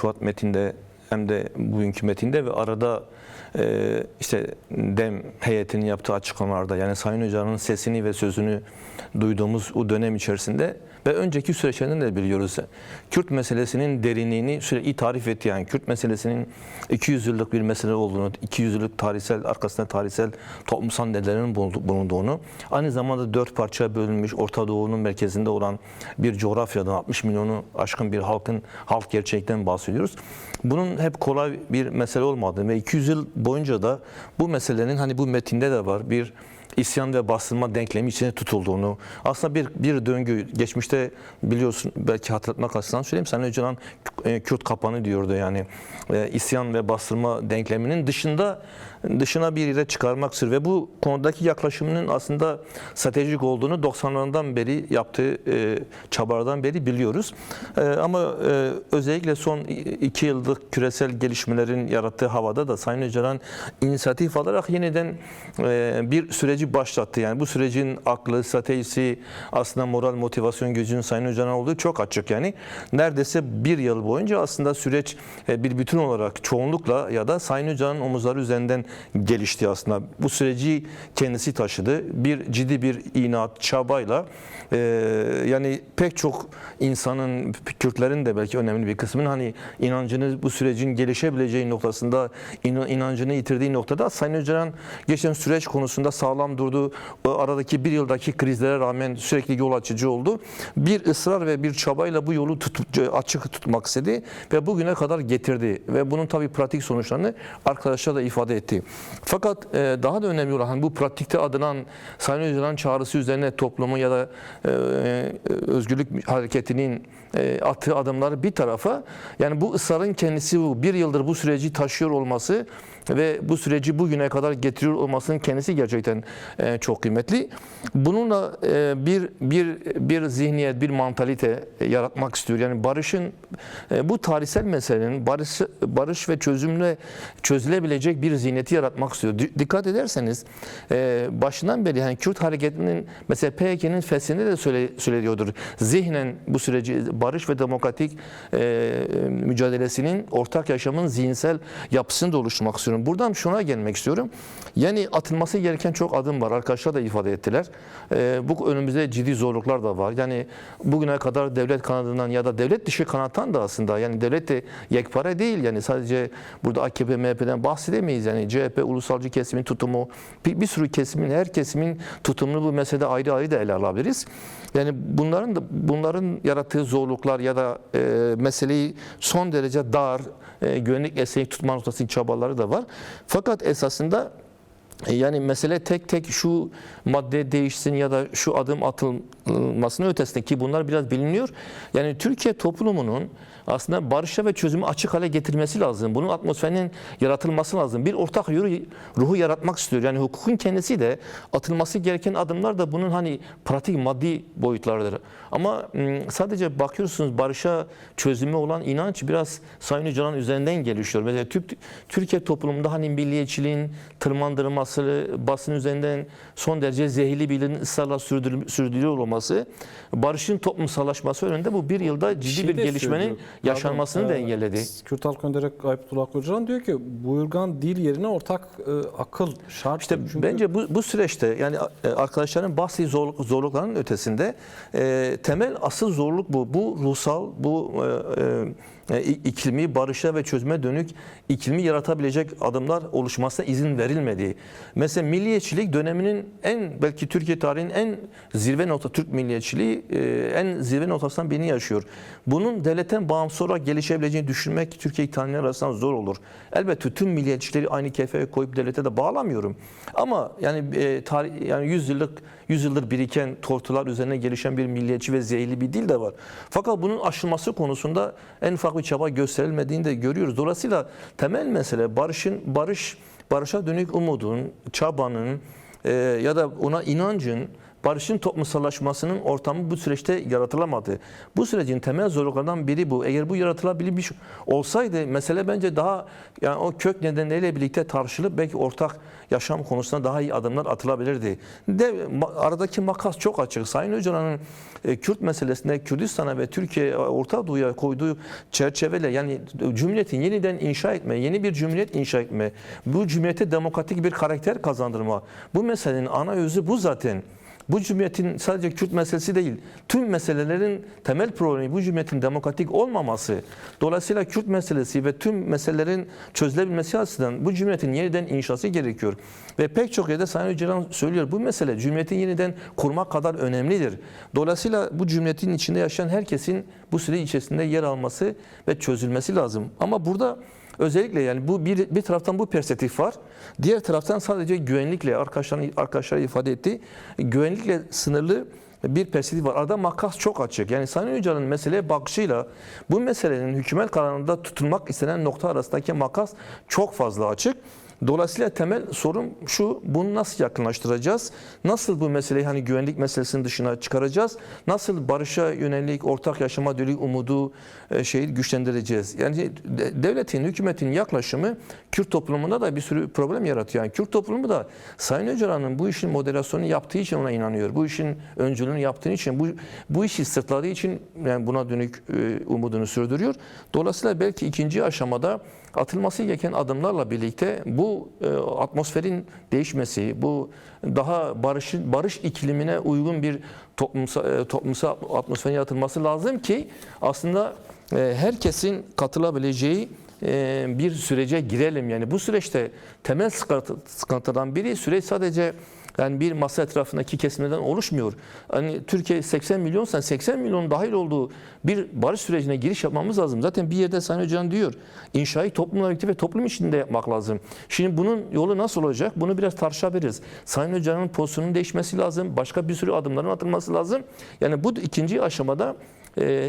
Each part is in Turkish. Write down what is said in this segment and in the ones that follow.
Şubat metinde hem de bugünkü metinde ve arada işte DEM heyetinin yaptığı açıklamalarda, yani Sayın Hoca'nın sesini ve sözünü duyduğumuz o dönem içerisinde ve önceki süreçlerden de biliyoruz. Kürt meselesinin derinliğini sürekli tarif etti. Yani Kürt meselesinin 200 yıllık bir mesele olduğunu, 200 yıllık tarihsel, arkasında tarihsel toplumsal nedenlerin bulunduğunu, aynı zamanda 4 parçaya bölünmüş Orta Doğu'nun merkezinde olan bir coğrafyadan 60 milyonu aşkın bir halk gerçekten bahsediyoruz. Bunun hep kolay bir mesele olmadığını ve 200 yıl boyunca da bu meselenin, hani bu metinde de var, bir isyan ve bastırma denklemi içine tutulduğunu, aslında bir döngü, geçmişte biliyorsun, belki hatırlatmak açısından söyleyeyim, Sayın Öcalan Kürt kapanı diyordu, yani isyan ve bastırma denkleminin dışına bir yere çıkarmak istiyor ve bu konudaki yaklaşımının aslında stratejik olduğunu 90'lardan beri yaptığı çabalardan beri biliyoruz. Ama özellikle son 2 yıllık küresel gelişmelerin yarattığı havada da Sayın Öcalan inisiyatif alarak yeniden bir süreci başlattı. Yani bu sürecin aklı, stratejisi, aslında moral, motivasyon gücünün Sayın Öcalan olduğu çok açık. Yani neredeyse bir yıl boyunca aslında süreç bir bütün olarak çoğunlukla ya da Sayın Öcalan'ın omuzları üzerinden gelişti aslında. Bu süreci kendisi taşıdı. Ciddi bir inat, çabayla yani pek çok insanın, Kürtlerin de belki önemli bir kısmının hani inancını, bu sürecin gelişebileceği noktasında inancını yitirdiği noktada Sayın Öcalan geçen süreç konusunda sağlam durdu. O aradaki bir yıldaki krizlere rağmen sürekli yol açıcı oldu. Bir ısrar ve bir çabayla bu yolu açık tutmak istedi ve bugüne kadar getirdi ve bunun tabii pratik sonuçlarını arkadaşlar da ifade etti. Fakat daha da önemli olan bu pratikte adılan Sayın Öcalan çağrısı üzerine toplumu ya da özgürlük hareketinin attığı adımları bir tarafa, yani bu ısrarın kendisi, bu bir yıldır bu süreci taşıyor olması ve bu süreci bugüne kadar olmasının kendisi gerçekten çok kıymetli. Bununla bir zihniyet, bir mantalite yaratmak istiyor. Yani barışın, bu tarihsel meselenin barış ve çözümle çözülebilecek bir zihniyeti yaratmak istiyor. Dikkat ederseniz başından beri yani Kürt hareketinin, mesela PKK'nın feshinde de söyleniyordur. Zihnen bu süreci, barış ve demokratik mücadelesinin, ortak yaşamın zihinsel yapısını da oluşturmak istiyorum. Buradan şuna gelmek istiyorum. Yani atılması gereken çok adım var. Arkadaşlar da ifade ettiler. Bu önümüzde ciddi zorluklar da var. Yani bugüne kadar devlet kanadından ya da devlet dışı kanattan da aslında, yani devlet de yekpare değil. Yani sadece burada AKP, MHP'den bahsedemeyiz. Yani CHP, ulusalcı kesimin tutumu, bir sürü kesimin, her kesimin tutumunu bu meselede ayrı ayrı da ele alabiliriz. Yani bunların yarattığı zorluklar ya da meseleyi son derece dar, güvenlik esneği tutma noktasındaki çabaları da var. Fakat esasında yani mesele tek tek şu madde değişsin ya da şu adım atılmasının ötesinde, ki bunlar biraz biliniyor. Yani Türkiye toplumunun aslında barışa ve çözümü açık hale getirmesi lazım. Bunun atmosferinin yaratılması lazım. Bir ortak ruhu yaratmak istiyor. Yani hukukun kendisi de, atılması gereken adımlar da bunun hani pratik, maddi boyutlarıdır. Ama sadece bakıyorsunuz barışa, çözüme olan inanç biraz Sayın Öcalan üzerinden gelişiyor. Mesela Türkiye toplumunda hani milliyetçiliğin tırmandırılması, basın üzerinden son derece zehirli bilginin ısrarla sürdürülüyor olması, barışın toplumsallaşması önünde bu bir yılda ciddi bir gelişmenin yaşanmasını da engelledi. Kürt Halk Önderi Aybetullah Kocaman diyor ki buyurgan dil yerine ortak akıl şart. İşte çünkü bence bu süreçte yani arkadaşların bahsettiği zorlukların ötesinde temel asıl zorluk bu. Bu ruhsal, bu iklimi, barışa ve çözüme dönük iklimi yaratabilecek adımlar oluşmasına izin verilmedi. Mesela milliyetçilik döneminin belki Türkiye tarihinin en zirve noktası, Türk milliyetçiliği en zirve noktasından birini yaşıyor. Bunun devletten bağımsız olarak gelişebileceğini düşünmek Türkiye iktidarları arasında zor olur. Elbette tüm milliyetçileri aynı kefeye koyup devlete de bağlamıyorum. Ama yani yani 100 yıldır biriken tortular üzerine gelişen bir milliyetçi ve zehirli bir dil de var. Fakat bunun aşılması konusunda en ufak bir çaba gösterilmediğini de görüyoruz. Dolayısıyla temel mesele barışa dönük umudun, çabanın ya da ona inancın, barışın toplumsallaşmasının ortamı bu süreçte yaratılamadı. Bu sürecin temel zorluklarından biri bu. Eğer bu yaratılabilir bir şey olsaydı mesele bence daha yani o kök nedenleriyle birlikte tartışılıp belki ortak yaşam konusunda daha iyi adımlar atılabilirdi. Aradaki makas çok açık. Sayın Öcalan'ın Kürt meselesinde Kürdistan'a ve Türkiye Orta Doğu'ya koyduğu çerçeveyle yani cumhuriyetin yeniden inşa etme, yeni bir cumhuriyet inşa etme, bu cumhuriyete demokratik bir karakter kazandırma. Bu meselenin ana özü bu zaten. Bu cumhuriyetin sadece Kürt meselesi değil, tüm meselelerin temel problemi bu cumhuriyetin demokratik olmaması. Dolayısıyla Kürt meselesi ve tüm meselelerin çözülebilmesi açısından bu cumhuriyetin yeniden inşası gerekiyor. Ve pek çok yerde Sayın Öcalan söylüyor, bu mesele cumhuriyetin yeniden kurmak kadar önemlidir. Dolayısıyla bu cumhuriyetin içinde yaşayan herkesin bu süre içerisinde yer alması ve çözülmesi lazım. Ama burada özellikle yani bu bir taraftan bu perspektif var. Diğer taraftan sadece güvenlikle arkadaşlar ifade etti. Güvenlikle sınırlı bir perspektif var. Arada makas çok açık. Yani Sayın Öcalan'ın meseleye bakışıyla bu meselenin hükümet kararında tutulmak istenen nokta arasındaki makas çok fazla açık. Dolayısıyla temel sorun şu, bunu nasıl yakınlaştıracağız? Nasıl bu meseleyi hani güvenlik meselesinin dışına çıkaracağız? Nasıl barışa yönelik, ortak yaşama dönük umudu güçlendireceğiz? Yani devletin, hükümetin yaklaşımı Kürt toplumunda da bir sürü problem yaratıyor. Yani Kürt toplumu da Sayın Öcalan'ın bu işin moderasyonunu yaptığı için ona inanıyor. Bu işin öncülüğünü yaptığı için, bu işi sırtladığı için yani buna dönük umudunu sürdürüyor. Dolayısıyla belki ikinci aşamada atılması gereken adımlarla birlikte bu atmosferin değişmesi, bu daha barış iklimine uygun bir toplumsal atmosferin yaratılması lazım ki aslında herkesin katılabileceği bir sürece girelim. Yani bu süreçte temel sıkıntıdan biri süreç sadece yani bir masa etrafındaki kesimlerden oluşmuyor. Hani Türkiye 80 milyonsa 80 milyon dahil olduğu bir barış sürecine giriş yapmamız lazım. Zaten bir yerde Sayın Öcalan diyor, inşayı toplumla birlikte ve toplum içinde yapmak lazım. Şimdi bunun yolu nasıl olacak? Bunu biraz tartışabiliriz. Sayın Öcalan'ın pozisyonunun değişmesi lazım. Başka bir sürü adımların atılması lazım. Yani bu ikinci aşamada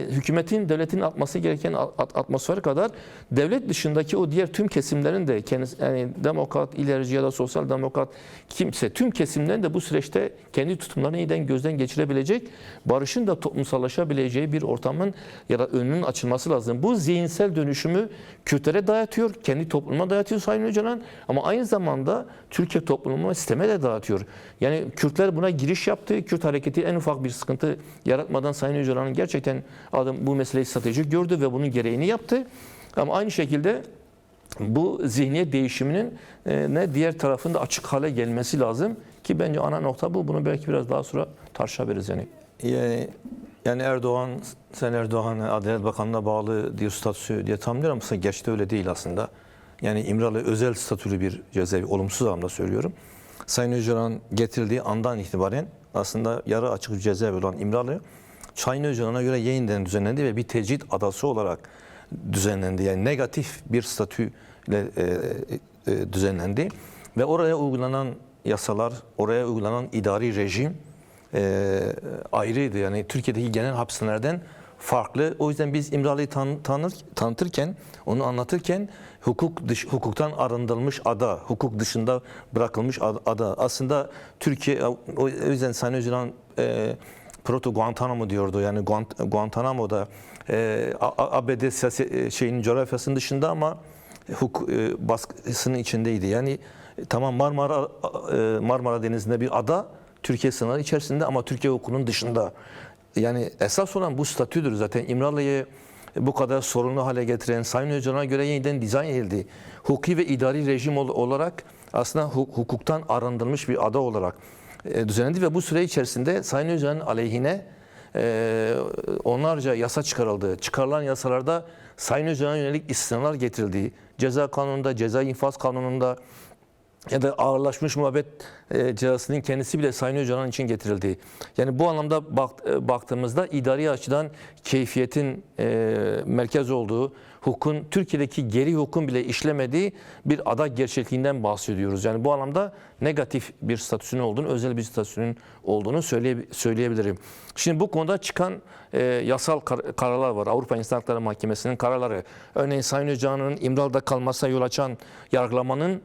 hükümetin, devletin atması gereken atmosfer kadar devlet dışındaki o diğer tüm kesimlerin de yani demokrat, ilerici ya da sosyal demokrat kimse tüm kesimlerin de bu süreçte kendi tutumlarını yeniden gözden geçirebilecek, barışın da toplumsallaşabileceği bir ortamın ya da önünün açılması lazım. Bu zihinsel dönüşümü Kürtlere dayatıyor, kendi topluma dayatıyor Sayın Öcalan ama aynı zamanda Türkiye toplumuna, sisteme de dağıtıyor. Yani Kürtler buna giriş yaptı. Kürt hareketi en ufak bir sıkıntı yaratmadan Sayın Öcalan'ın gerçekten bu meseleyi stratejik gördü ve bunun gereğini yaptı. Ama aynı şekilde bu zihniyet değişiminin diğer tarafında açık hale gelmesi lazım ki bence ana nokta bu. Bunu belki biraz daha sonra tartışabiliriz yani. Yani Erdoğan, Sayın Erdoğan Adalet Bakanlığı'na bağlı diye statüsü diye tam diyorum ama gerçekten öyle değil aslında. Yani İmralı özel statülü bir cezaevi, olumsuz anlamda söylüyorum. Sayın Öcalan getirildiği andan itibaren aslında yarı açık bir cezaevi olan İmralı, Sayın Öcalan'a göre yeniden düzenlendi ve bir tecrit adası olarak düzenlendi. Yani negatif bir statüyle düzenlendi. Ve oraya uygulanan yasalar, oraya uygulanan idari rejim ayrıydı. Yani Türkiye'deki genel hapishanelerden farklı. O yüzden biz İmralı'yı tanıtırken, onu anlatırken hukuktan arındırılmış ada, hukuk dışında bırakılmış ada. Aslında Türkiye, o yüzden Sayın Öcalan Proto Guantanamo diyordu. Yani Guantanamo'da ABD siyasi coğrafyasının dışında ama hukuk baskısının içindeydi. Yani tamam Marmara Denizi'nde bir ada, Türkiye sınırları içerisinde ama Türkiye hukukunun dışında. Yani esas olan bu statüdür zaten. İmralı'yı bu kadar sorunlu hale getiren Sayın Öcalan'a göre yeniden dizayn edildi. Hukuki ve idari rejim olarak aslında hukuktan arındırılmış bir ada olarak düzenlendi ve bu süre içerisinde Sayın Öcalan'ın aleyhine onlarca yasa çıkarıldı. Çıkarılan yasalarda Sayın Öcalan'a yönelik istisnalar getirildi. Ceza kanununda, ceza infaz kanununda ya da ağırlaşmış muhabbet cezasının kendisi bile Sayın Öcalan için getirildi. Yani bu anlamda baktığımızda idari açıdan keyfiyetin merkez olduğu, hukukun Türkiye'deki geri hukukun bile işlemediği bir ada gerçekliğinden bahsediyoruz. Yani bu anlamda negatif bir statüsünün olduğunu, özel bir statüsünün olduğunu söyleyebilirim. Şimdi bu konuda çıkan yasal kararlar var. Avrupa İnsan Hakları Mahkemesi'nin kararları. Örneğin Sayın Öcalan'ın İmralı'da kalmasına yol açan yargılamanın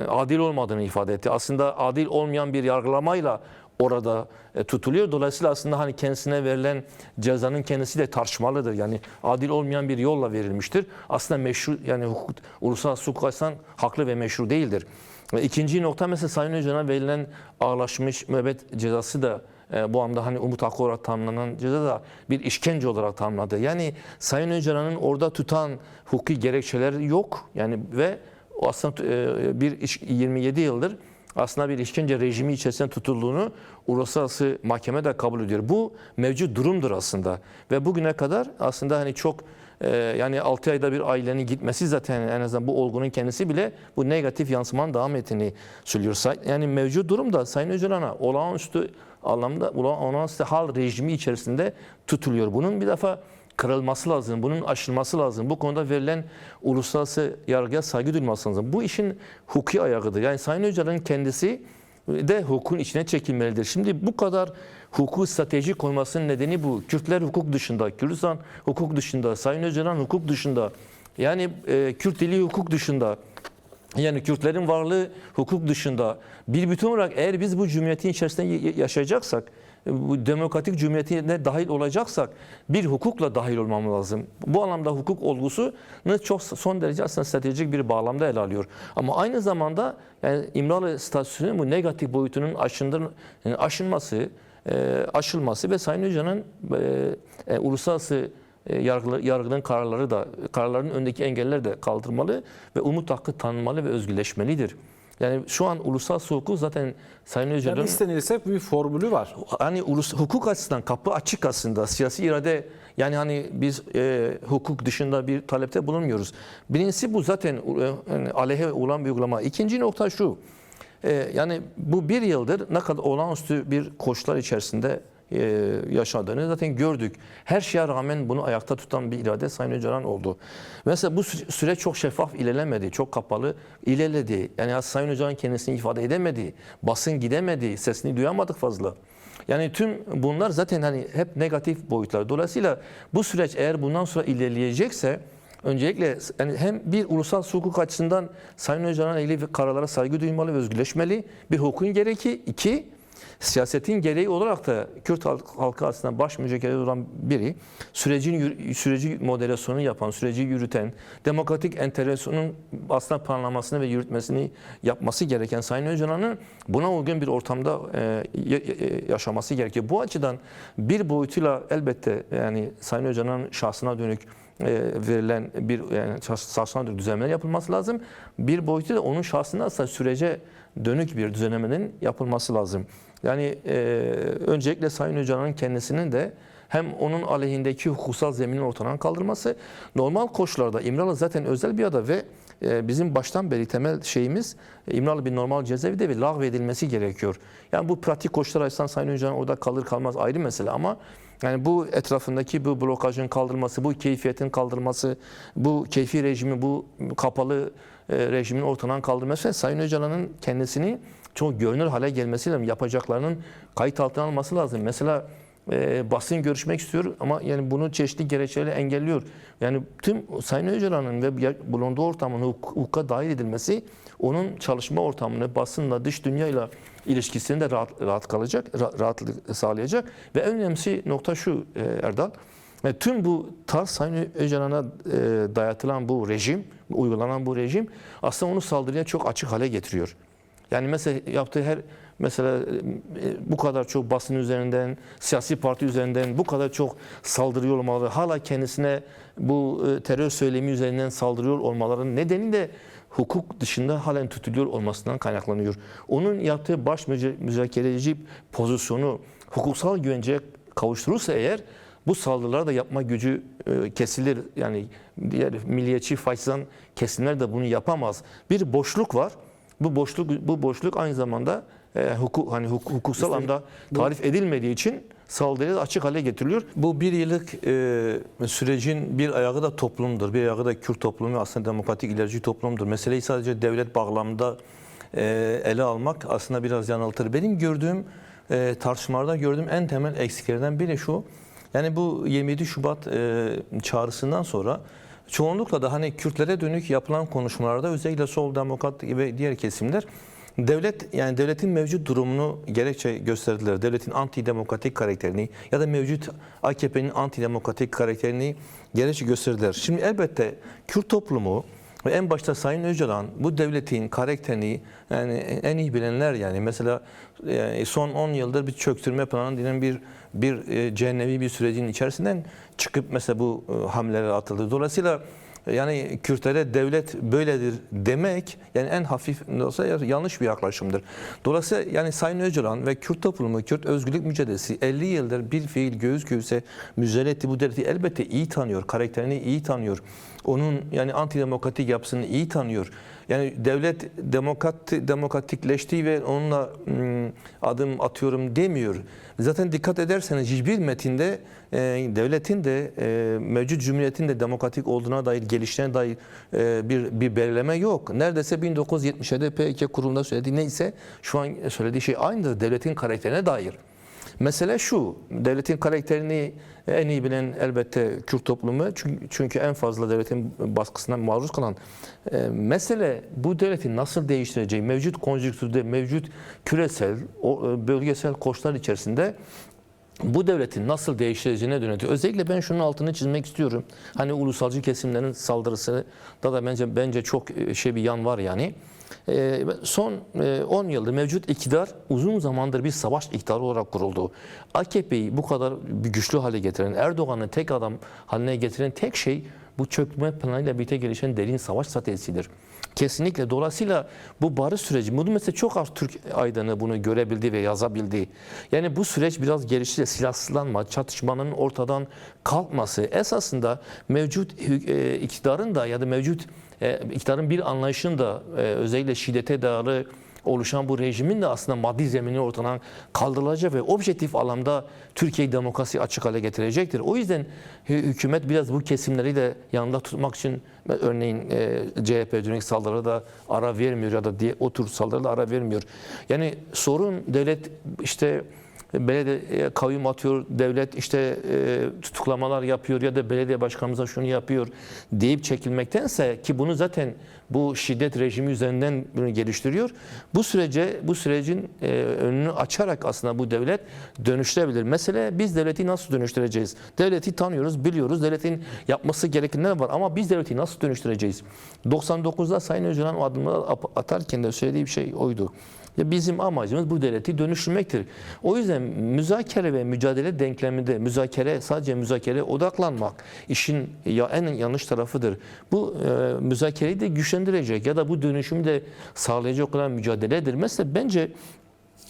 adil olmadığını ifade etti. Aslında adil olmayan bir yargılamayla orada tutuluyor. Dolayısıyla aslında hani kendisine verilen cezanın kendisi de tartışmalıdır. Yani adil olmayan bir yolla verilmiştir. Aslında meşru, yani uluslararası hukuk açısından haklı ve meşru değildir. Ve ikinci nokta mesela Sayın Öcalan'a verilen ağırlaşmış müebbet cezası da bu anda hani umut hakkı olarak tanımlanan ceza da bir işkence olarak tanımladı. Yani Sayın Öcalan'ın orada tutan hukuki gerekçeler yok. Yani ve aslında 27 yıldır aslında bir işkence rejimi içerisinde tutulduğunu uluslararası mahkeme de kabul ediyor. Bu mevcut durumdur aslında. Ve bugüne kadar aslında hani çok yani 6 ayda bir ailenin gitmesi zaten en azından bu olgunun kendisi bile bu negatif yansımanın devam ettiğini söylüyor. Yani mevcut durumda Sayın Öcalan'a olağanüstü anlamda olağanüstü hal rejimi içerisinde tutuluyor. Bunun bir defa kırılması lazım, bunun aşılması lazım. Bu konuda verilen uluslararası yargıya saygı duyulması lazım. Bu işin hukuki ayağıdır. Yani Sayın Öcalan'ın kendisi de hukukun içine çekilmelidir. Şimdi bu kadar hukuki strateji koymasının nedeni bu. Kürtler hukuk dışında, Kürdistan hukuk dışında, Sayın Öcalan hukuk dışında, yani Kürt dili hukuk dışında, yani Kürtlerin varlığı hukuk dışında. Bir bütün olarak eğer biz bu cumhuriyetin içerisinde yaşayacaksak, bu demokratik cumhuriyetine dahil olacaksak bir hukukla dahil olmamız lazım. Bu anlamda hukuk olgusunu çok son derece aslında stratejik bir bağlamda ele alıyor. Ama aynı zamanda yani İmralı statüsünün bu negatif boyutunun aşılması ve Sayın Öcalan'ın uluslararası yargının kararlarının önündeki engeller de kaldırmalı ve umut hakkı tanınmalı ve özgürleşmelidir. Yani şu an uluslararası hukuk zaten Sayın Öcalan'ın Yani istenilse bir formülü var. hani hukuk açısından kapı açık aslında. Siyasi irade, yani hani biz hukuk dışında bir talepte bulunmuyoruz. Birincisi bu zaten yani aleyhe olan bir uygulama. İkinci nokta şu. Yani bu bir yıldır ne kadar olağanüstü bir koşullar içerisinde yaşadığını zaten gördük. Her şeye rağmen bunu ayakta tutan bir irade Sayın Öcalan oldu. Mesela bu süreç çok şeffaf ilerlemedi, çok kapalı ilerledi. Yani Sayın Öcalan kendisini ifade edemedi, basın gidemedi, sesini duyamadık fazla. Yani tüm bunlar zaten hani hep negatif boyutlar. Dolayısıyla bu süreç eğer bundan sonra ilerleyecekse öncelikle yani hem bir ulusal hukuk açısından Sayın Öcalan'la ilgili kararlara saygı duymalı ve özgürleşmeli. Bir hukukun gereği, iki siyasetin gereği olarak da Kürt halkı açısından baş mücadelesi olan biri, süreci moderasyonu yapan, süreci yürüten, demokratik entegrasyonun aslında planlamasını ve yürütmesini yapması gereken Sayın Öcalan'ın buna uygun bir ortamda yaşaması gerekiyor. Bu açıdan bir boyutuyla elbette yani Sayın Öcalan'ın şahsına dönük verilen bir yani şahsına dönük düzenlemeler yapılması lazım. Bir boyutu da onun şahsına aslında sürece dönük bir düzenlemenin yapılması lazım. Yani öncelikle Sayın Öcalan'ın kendisinin de hem onun aleyhindeki hukuksal zeminin ortadan kaldırması, normal koşullarda İmralı zaten özel bir ada ve bizim baştan beri temel şeyimiz İmralı bir normal cezaevi ve lağvedilmesi gerekiyor. Yani bu pratik koşullar açısından Sayın Öcalan orada kalır kalmaz ayrı mesele ama yani bu etrafındaki bu blokajın kaldırılması, bu keyfiyetin kaldırılması, bu keyfi rejimi, bu kapalı rejimin ortadan kaldırılması ve Sayın Öcalan'ın kendisini çok görünür hale gelmesi lazım. Yapacaklarının kayıt altına alması lazım. Mesela basın görüşmek istiyor ama yani bunu çeşitli gerekçelerle engelliyor. Yani tüm Sayın Öcalan'ın ve bulunduğu ortamın hukuka dahil edilmesi onun çalışma ortamını basınla, dış dünyayla ilişkisini de rahatlık sağlayacak. Ve en önemlisi nokta şu Erdal. Tüm bu tarz Sayın Öcalan'a dayatılan bu rejim, uygulanan bu rejim aslında onu saldırıya çok açık hale getiriyor. Yani mesela yaptığı mesela bu kadar çok basın üzerinden, siyasi parti üzerinden bu kadar çok saldırıyor olmaları, hala kendisine bu terör söylemi üzerinden saldırıyor olmalarının nedeni de hukuk dışında halen tutuluyor olmasından kaynaklanıyor. Onun yaptığı baş müzakereci pozisyonu hukuksal güvenceye kavuşturursa eğer bu saldırıları da yapma gücü kesilir. Yani diğer milliyetçi faşizan kesimler de bunu yapamaz. Bir boşluk var. Bu boşluk aynı zamanda hukuksal anlamda tarif edilmediği için saldırıya da açık hale getiriliyor. Bu bir yıllık sürecin bir ayağı da toplumdur. Bir ayağı da Kürt toplumu, aslında demokratik ilerici toplumdur. Meseleyi sadece devlet bağlamında ele almak aslında biraz yanıltır. Benim gördüğüm tartışmalarda gördüğüm en temel eksiklerden biri şu. Yani bu 27 Şubat çağrısından sonra çoğunlukla da hani Kürtlere dönük yapılan konuşmalarda özellikle sol demokrat ve diğer kesimler devlet, yani devletin mevcut durumunu gerekçe gösterdiler. Devletin antidemokratik karakterini ya da mevcut AKP'nin antidemokratik karakterini gerekçe gösterdiler. Şimdi elbette Kürt toplumu ve en başta Sayın Öcalan bu devletin karakterini yani en iyi bilenler, yani mesela son 10 yıldır bir çöktürme planı denen bir cehennevi bir sürecin içerisinden çıkıp mesela bu hamlelere atıldı. Dolayısıyla yani Kürtlere devlet böyledir demek yani en hafif olsa yanlış bir yaklaşımdır. Dolayısıyla yani Sayın Öcalan ve Kürt toplumu, Kürt özgürlük mücadelesi 50 yıldır bir fiil göğüs göğüse mücadele etti. Bu devleti elbette iyi tanıyor, karakterini iyi tanıyor. Onun yani antidemokratik yapısını iyi tanıyor. Yani devlet demokratikleşti ve onunla adım atıyorum demiyor. Zaten dikkat ederseniz hiçbir metinde devletin de mevcut cumhuriyetin de demokratik olduğuna dair, gelişlerine dair bir belirleme yok. Neredeyse 1977'de PKK kurulunda söylediği neyse şu an söylediği şey aynıdır devletin karakterine dair. Mesele şu, devletin karakterini en iyi bilen elbette Kürt toplumu, çünkü en fazla devletin baskısına maruz kalan. Mesele bu devletin nasıl değiştireceği, mevcut konjonktürde, mevcut küresel, bölgesel koşullar içerisinde bu devletin nasıl değiştireceğine dönüyor. Özellikle ben şunun altını çizmek istiyorum. Hani ulusalcı kesimlerin saldırısı da bence çok bir yan var yani. Son 10 yıldır mevcut iktidar uzun zamandır bir savaş iktidarı olarak kuruldu. AKP'yi bu kadar güçlü hale getiren, Erdoğan'ı tek adam haline getiren tek şey bu çökme planıyla birlikte gelişen derin savaş stratejisidir. Kesinlikle. Dolayısıyla bu barış süreci, bunu mesela çok az Türk aydını bunu görebildi ve yazabildi. Yani bu süreç biraz gelişti, silahsızlanma, çatışmanın ortadan kalkması esasında mevcut iktidarın da ya da mevcut iktidarın bir anlayışın da özellikle şiddete dayalı oluşan bu rejimin de aslında maddi zemini ortadan kaldırılacak ve objektif alanda Türkiye'yi demokrasi açık hale getirecektir. O yüzden hükümet biraz bu kesimleri de yanında tutmak için örneğin CHP dönük saldırıda da ara vermiyor ya da o tür saldırıda ara vermiyor. Yani sorun devlet işte belediye kayyum atıyor, devlet işte tutuklamalar yapıyor ya da belediye başkanımıza şunu yapıyor deyip çekilmektense, ki bunu zaten bu şiddet rejimi üzerinden bunu geliştiriyor. Bu sürecin önünü açarak aslında bu devlet dönüştürebilir. Mesele biz devleti nasıl dönüştüreceğiz? Devleti tanıyoruz, biliyoruz. Devletin yapması gerekenler var ama biz devleti nasıl dönüştüreceğiz? 99'da Sayın Öcalan o adımları atarken de söylediği bir şey oydu. Bizim amacımız bu devleti dönüştürmektir. O yüzden müzakere ve mücadele denkleminde sadece müzakereye odaklanmak işin en yanlış tarafıdır. Bu müzakereyi de güçlendirecek ya da bu dönüşümü de sağlayacak olan mücadeledir. Mesela bence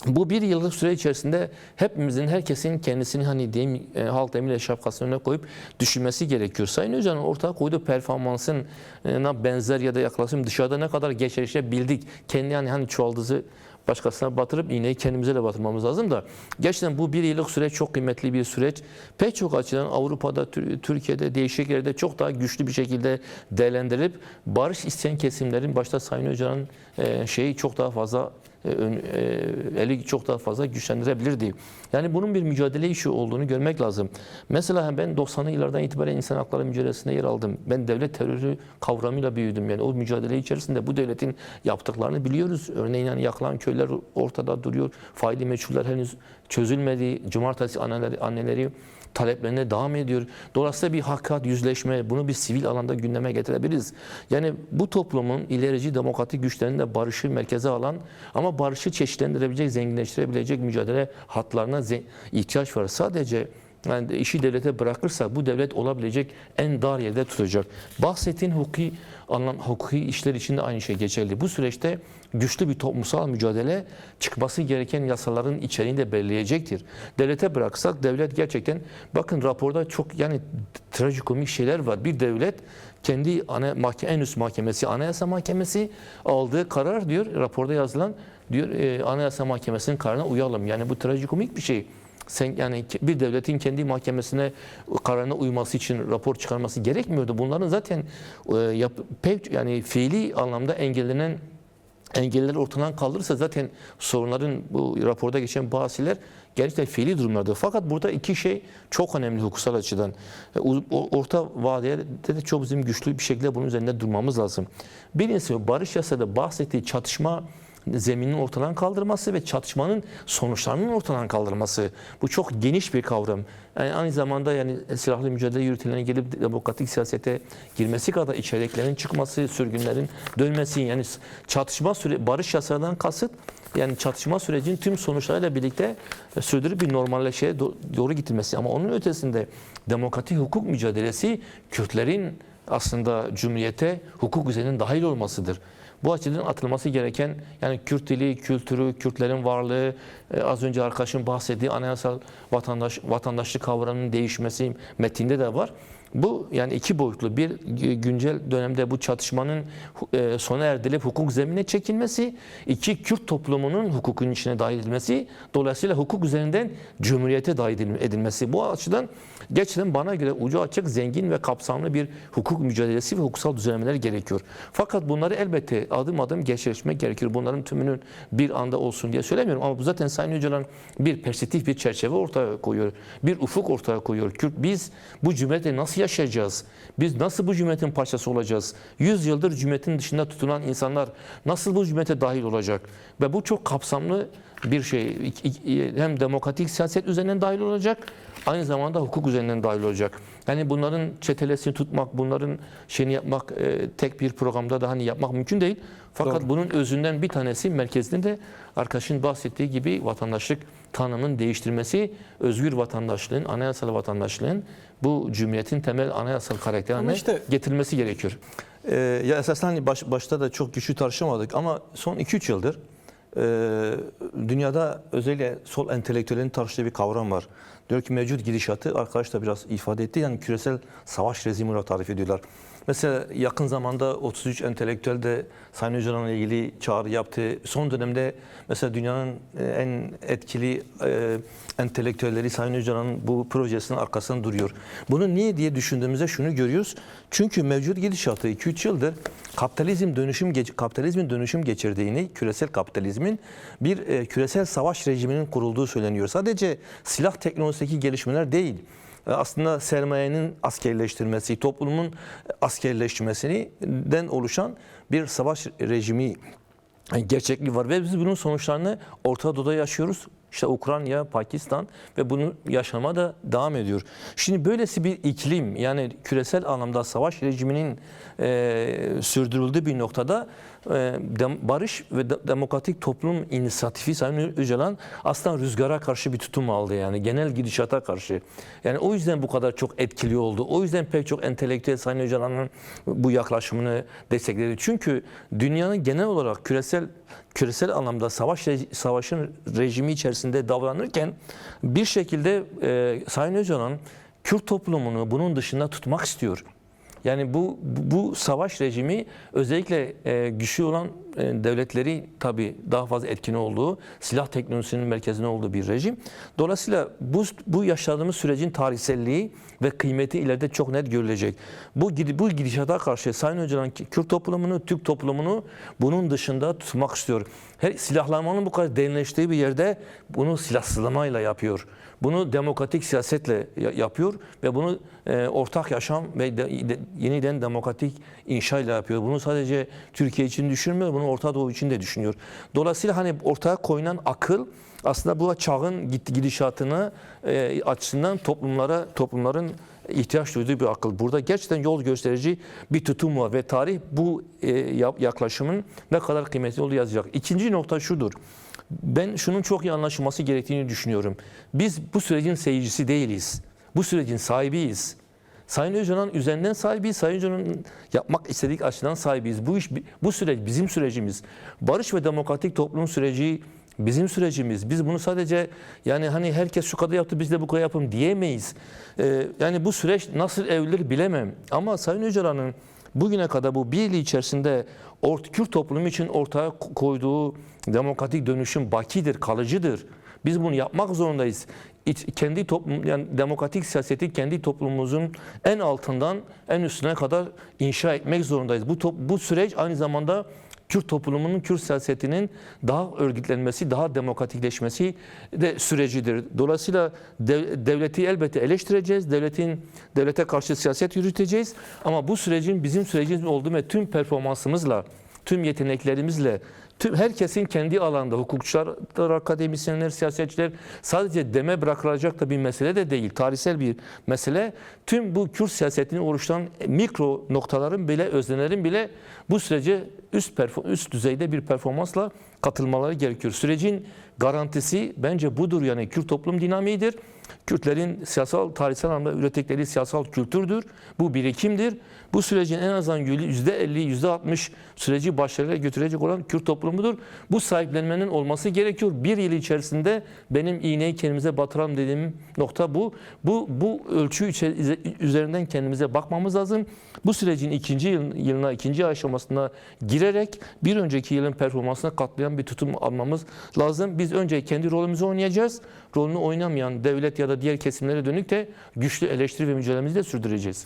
bu bir yıllık süre içerisinde hepimizin, herkesin kendisini hani diyeyim halk deyimiyle şapkasının önüne koyup düşünmesi gerekiyor. Sayın Öcalan'ın ortaya koyduğu performansına benzer ya da yaklaşım dışarıda ne kadar geçerişebildik. Kendi yani hani çuvaldızı başkasına batırıp iğneyi kendimize de batırmamız lazım da gerçekten bu bir yıllık süreç çok kıymetli bir süreç. Pek çok açıdan Avrupa'da, Türkiye'de, değişik yerlerde çok daha güçlü bir şekilde değerlendirilip barış isteyen kesimlerin başta Sayın Öcalan'ın şeyi çok daha fazla eli çok daha fazla güçlendirebilirdi. Yani bunun bir mücadele işi olduğunu görmek lazım. Mesela ben 90'lı yıllardan itibaren insan hakları mücadelesinde yer aldım. Ben devlet terörü kavramıyla büyüdüm. Yani o mücadele içerisinde bu devletin yaptıklarını biliyoruz. Örneğin yani yakılan köyler ortada duruyor. Faili meçhuller henüz çözülmedi. Cumartesi anneleri taleplerine devam ediyor. Dolayısıyla bir hakikat yüzleşme, bunu bir sivil alanda gündeme getirebiliriz. Yani bu toplumun ilerici demokratik güçlerinde barışı merkeze alan ama barışı çeşitlendirebilecek, zenginleştirebilecek mücadele hatlarına ihtiyaç var. Sadece yani işi devlete bırakırsa bu devlet olabilecek en dar yerde tutacak. Bahsettiğin hukuki işler için de aynı şey geçerli. Bu süreçte güçlü bir toplumsal mücadele çıkması gereken yasaların içeriğini de belirleyecektir. Devlete bıraksak devlet gerçekten, bakın raporda çok yani trajikomik şeyler var. Bir devlet kendi en üst mahkemesi, Anayasa Mahkemesi aldığı karar diyor, raporda yazılan diyor Anayasa Mahkemesi'nin kararına uyalım. Yani bu trajikomik bir şey. Yani bir devletin kendi mahkemesine kararına uyması için rapor çıkarması gerekmiyordu. Bunların zaten yani fiili anlamda engelleri ortadan kaldırırsa zaten sorunların bu raporda geçen bahsiler gerçekten fiili durumlardır. Fakat burada iki şey çok önemli hukusal açıdan. Orta vadede de çok bizim güçlü bir şekilde bunun üzerinde durmamız lazım. Birincisi barış yasada bahsettiği çatışma zeminin ortadan kaldırması ve çatışmanın sonuçlarının ortadan kaldırması. Bu çok geniş bir kavram. Yani aynı zamanda yani silahlı mücadele yürütülerine gelip demokratik siyasete girmesi kadar içeriklerin çıkması, sürgünlerin dönmesi, yani çatışma barış yasalarından kasıt yani çatışma sürecinin tüm sonuçlarıyla birlikte sürdürüp bir normalleşmeye doğru gitmesi. Ama onun ötesinde demokratik hukuk mücadelesi Kürtlerin aslında Cumhuriyete hukuk üzerinin dahil olmasıdır. Bu açıdan atılması gereken yani Kürt dili, kültürü, Kürtlerin varlığı, az önce arkadaşım bahsettiği anayasal vatandaşlık kavramının değişmesi metinde de var. Bu yani iki boyutlu bir güncel dönemde bu çatışmanın sona erdirilip hukuk zeminine çekilmesi, iki Kürt toplumunun hukukun içine dahil edilmesi, dolayısıyla hukuk üzerinden Cumhuriyete dahil edilmesi. Bu açıdan gerçekten bana göre ucu açık, zengin ve kapsamlı bir hukuk mücadelesi ve hukuksal düzenlemeler gerekiyor. Fakat bunları elbette adım adım gerçekleştirmek gerekiyor. Bunların tümünün bir anda olsun diye söylemiyorum ama bu zaten Sayın Öcalan bir perspektif, bir çerçeve ortaya koyuyor. Bir ufuk ortaya koyuyor. Biz bu cumhuriyette nasıl yaşayacağız? Biz nasıl bu cumhuriyetin parçası olacağız? 100 yıldır cumhuriyetin dışında tutulan insanlar nasıl bu cumhuriyete dahil olacak? Ve bu çok kapsamlı bir şey. Hem demokratik siyaset üzerinden dahil olacak, aynı zamanda hukuk üzerinden dahil olacak. Yani bunların çetelesini tutmak, bunların şeyini yapmak tek bir programda da hani yapmak mümkün değil. Fakat Doğru. bunun özünden bir tanesi, merkezinde arkadaşın bahsettiği gibi vatandaşlık tanımının değiştirmesi, özgür vatandaşlığın, anayasal vatandaşlığın bu cumhuriyetin temel anayasal karakterine getirilmesi gerekiyor. Ya esasen hani başta da çok güçlü tartışamadık ama son 2-3 yıldır dünyada özellikle sol entelektüellerin tartıştığı bir kavram var. Diyor ki mevcut gidişatı arkadaş da biraz ifade etti. Yani küresel savaş rejimi olarak tarif ediyorlar. Mesela yakın zamanda 33 entelektüel de Sayın Öcalan'la ilgili çağrı yaptı. Son dönemde mesela dünyanın en etkili entelektüelleri Sayın Öcalan'ın bu projesinin arkasında duruyor. Bunu niye diye düşündüğümüzde şunu görüyoruz. Çünkü mevcut gidişatı 2-3 yıldır kapitalizmin dönüşüm geçirdiğini, küresel kapitalizmin bir küresel savaş rejiminin kurulduğu söyleniyor. Sadece silah teknolojisindeki gelişmeler değil. Aslında sermayenin askerleştirmesi, toplumun askerleşmesinden oluşan bir savaş rejimi gerçekliği var ve biz bunun sonuçlarını Orta Doğu'da yaşıyoruz. İşte Ukrayna, Pakistan ve bunu yaşama da devam ediyor. Şimdi böylesi bir iklim, yani küresel anlamda savaş rejiminin sürdürüldüğü bir noktada barış ve demokratik toplum inisiyatifi Sayın Öcalan aslında rüzgara karşı bir tutum aldı, yani genel gidişata karşı. Yani o yüzden bu kadar çok etkili oldu. O yüzden pek çok entelektüel Sayın Öcalan'ın bu yaklaşımını destekledi. Çünkü dünyanın genel olarak küresel anlamda savaşın rejimi içerisinde davranırken bir şekilde Sayın Öcalan Kürt toplumunu bunun dışında tutmak istiyor. Yani bu savaş rejimi özellikle güçlü olan devletleri tabii daha fazla etkin olduğu, silah teknolojisinin merkezinde olduğu bir rejim. Dolayısıyla bu yaşadığımız sürecin tarihselliği ve kıymeti ileride çok net görülecek. Bu gidişata karşı Sayın Öcalan Kürt toplumunu, Türk toplumunu bunun dışında tutmak istiyor. Silahlanmanın bu kadar derinleştiği bir yerde bunu silahsızlamayla yapıyor. Bunu demokratik siyasetle yapıyor ve bunu ortak yaşam ve yeniden demokratik inşayla yapıyor. Bunu sadece Türkiye için düşünmüyor, bunu Orta Doğu için de düşünüyor. Dolayısıyla hani ortaya koyulan akıl aslında bu çağın gidişatını açısından toplumların ihtiyaç duyduğu bir akıl. Burada gerçekten yol gösterici bir tutum var ve tarih bu yaklaşımın ne kadar kıymetli olduğu yazacak. İkinci nokta şudur. Ben şunun çok iyi anlaşılması gerektiğini düşünüyorum. Biz bu sürecin seyircisi değiliz. Bu sürecin sahibiyiz. Sayın Öcalan üzerinden sahibiyiz. Sayın Öcalan'ın yapmak istediği açıdan sahibiyiz. Bu süreç bizim sürecimiz. Barış ve demokratik toplum süreci bizim sürecimiz. Biz bunu sadece yani hani herkes şu kadar yaptı biz de bu kadar yapalım diyemeyiz. Yani bu süreç nasıl evrilir bilemem. Ama Sayın Öcalan'ın bugüne kadar bu bir yıl içerisinde Kürt toplumu için ortaya koyduğu demokratik dönüşüm bakidir, kalıcıdır. Biz bunu yapmak zorundayız. Kendi toplum, yani demokratik siyaseti kendi toplumumuzun en altından en üstüne kadar inşa etmek zorundayız. Bu süreç aynı zamanda Kürt toplumunun, Kürt siyasetinin daha örgütlenmesi, daha demokratikleşmesi de sürecidir. Dolayısıyla devleti elbette eleştireceğiz, devlete karşı siyaset yürüteceğiz. Ama bu sürecin bizim sürecimiz olduğu ve tüm performansımızla tüm yeteneklerimizle, herkesin kendi alanda, hukukçular, akademisyenler, siyasetçiler, sadece deme bırakılacak da bir mesele de değil, tarihsel bir mesele. Tüm bu Kürt siyasetini oluşturan mikro noktaların bile, öznelerin bile bu sürece üst düzeyde bir performansla katılmaları gerekiyor. Sürecin garantisi bence budur, yani Kürt toplum dinamiğidir. Kürtlerin siyasal, tarihsel anlamda ürettikleri siyasal kültürdür. Bu birikimdir. Bu sürecin en azından %50, %60 süreci başarıyla götürecek olan Kürt toplumudur. Bu sahiplenmenin olması gerekiyor. Bir yıl içerisinde benim iğneyi kendimize batıran dediğim nokta bu. Bu ölçü üzerinden kendimize bakmamız lazım. Bu sürecin ikinci aşamasına girerek bir önceki yılın performansına katlayan bir tutum almamız lazım. Biz önce kendi rolümüzü oynayacağız. Rolünü oynamayan devlet ya da diğer kesimlere dönük de güçlü eleştiri ve mücadelemizi de sürdüreceğiz.